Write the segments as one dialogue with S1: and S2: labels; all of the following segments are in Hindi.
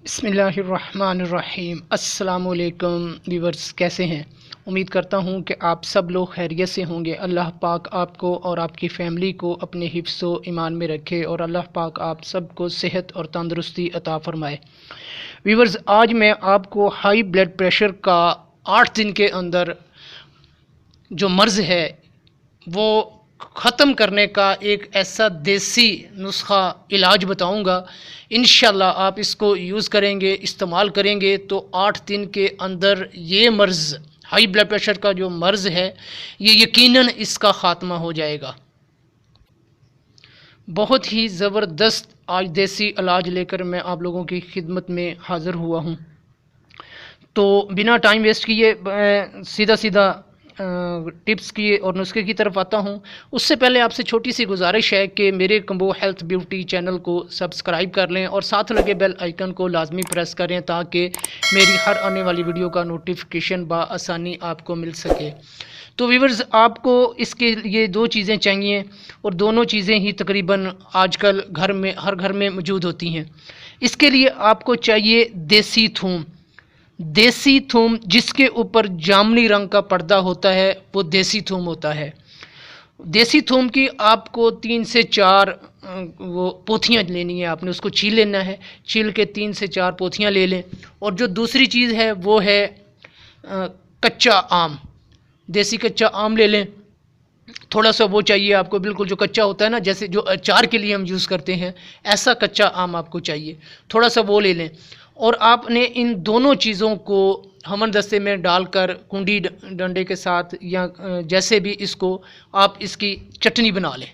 S1: बिस्मिल्लाहिर्रहमानिर्रहीम। अस्सलामुअलैकुम व्यूवर्स, कैसे हैं? उम्मीद करता हूं कि आप सब लोग खैरियत से होंगे। अल्लाह पाक आपको और आपकी फ़ैमिली को अपने हिफ्ज़ व ईमान में रखे और अल्लाह पाक आप सबको सेहत और तंदुरुस्ती अता फ़रमाए। व्यूवर्स, आज मैं आपको हाई ब्लड प्रेशर का 8 दिन के अंदर जो मर्ज़ है वो ख़त्म करने का एक ऐसा देसी नुस्खा इलाज बताऊंगा। इंशाल्लाह आप इसको यूज़ करेंगे, इस्तेमाल करेंगे तो 8 दिन के अंदर ये मर्ज़, हाई ब्लड प्रेशर का जो मर्ज़ है, ये यकीनन इसका ख़ात्मा हो जाएगा। बहुत ही ज़बरदस्त आज देसी इलाज लेकर मैं आप लोगों की खिदमत में हाज़िर हुआ हूँ। तो बिना टाइम वेस्ट किए सीधा सीधा टिप्स की और नुस्खे की तरफ आता हूँ। उससे पहले आपसे छोटी सी गुजारिश है कि मेरे कंबो हेल्थ ब्यूटी चैनल को सब्सक्राइब कर लें और साथ लगे बेल आइकन को लाजमी प्रेस करें ताकि मेरी हर आने वाली वीडियो का नोटिफिकेशन बआसानी आपको मिल सके। तो व्यूवर्स, आपको इसके लिए दो चीज़ें चाहिए और दोनों चीज़ें ही तकरीबन आजकल घर में, हर घर में मौजूद होती हैं। इसके लिए आपको चाहिए देसी थूम। देसी थूम जिसके ऊपर जामुनी रंग का पर्दा होता है वो देसी थूम होता है। देसी थूम की आपको 3 से 4 वो पोथियाँ लेनी है, आपने उसको छील लेना है। छील के 3 से 4 पोथियाँ ले लें। और जो दूसरी चीज़ है वो है कच्चा आम। देसी कच्चा आम ले लें। थोड़ा सा वो चाहिए आपको, बिल्कुल जो कच्चा होता है ना, जैसे जो अचार के लिए हम यूज़ करते हैं, ऐसा कच्चा आम आपको चाहिए। थोड़ा सा वो ले लें और आपने इन दोनों चीज़ों को हमन दस्ते में डालकर कुंडी डंडे के साथ या जैसे भी इसको आप इसकी चटनी बना लें।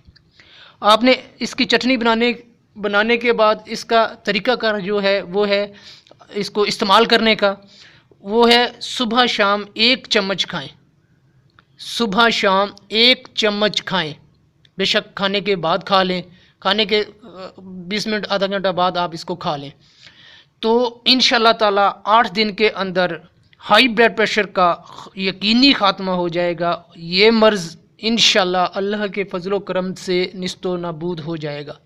S1: आपने इसकी चटनी बनाने के बाद इसका तरीक़ाकार जो है वो है इसको इस्तेमाल करने का, वो है सुबह शाम 1 चम्मच खाएं। सुबह शाम 1 चम्मच खाएं। बेशक खाने के बाद खा लें, खाने के 20 मिनट आधा घंटा बाद आप इसको खा लें तो इंशाल्लाह ताला 8 दिन के अंदर हाई ब्लड प्रेशर का यकीनी ख़ात्मा हो जाएगा। ये मर्ज़ इंशाल्लाह अल्लाह के फजलो करम से निस्तो नाबूद हो जाएगा।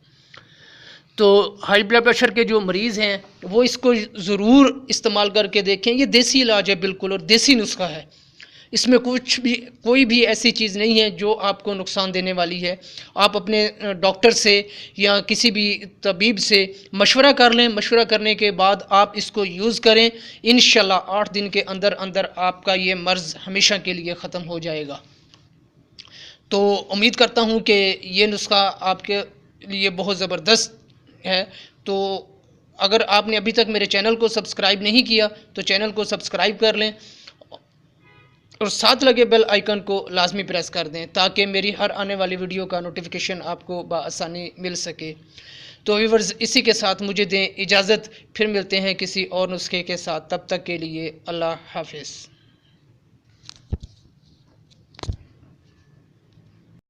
S1: तो हाई ब्लड प्रेशर के जो मरीज़ हैं वो इसको ज़रूर इस्तेमाल करके देखें। ये देसी इलाज है बिल्कुल और देसी नुस्खा है। इसमें कोई भी ऐसी चीज़ नहीं है जो आपको नुकसान देने वाली है। आप अपने डॉक्टर से या किसी भी तबीब से मशवरा कर लें। मशवरा करने के बाद आप इसको यूज़ करें। इंशाल्लाह 8 दिन के अंदर अंदर आपका ये मर्ज़ हमेशा के लिए ख़त्म हो जाएगा। तो उम्मीद करता हूँ कि ये नुस्खा आपके लिए बहुत ज़बरदस्त है। तो अगर आपने अभी तक मेरे चैनल को सब्सक्राइब नहीं किया तो चैनल को सब्सक्राइब कर लें और साथ लगे बेल आइकन को लाजमी प्रेस कर दें ताकि मेरी हर आने वाली वीडियो का नोटिफिकेशन आपको बआसानी मिल सके। तो व्यूवर्स, इसी के साथ मुझे दें इजाज़त। फिर मिलते हैं किसी और नुस्खे के साथ। तब तक के लिए अल्लाह हाफिज़।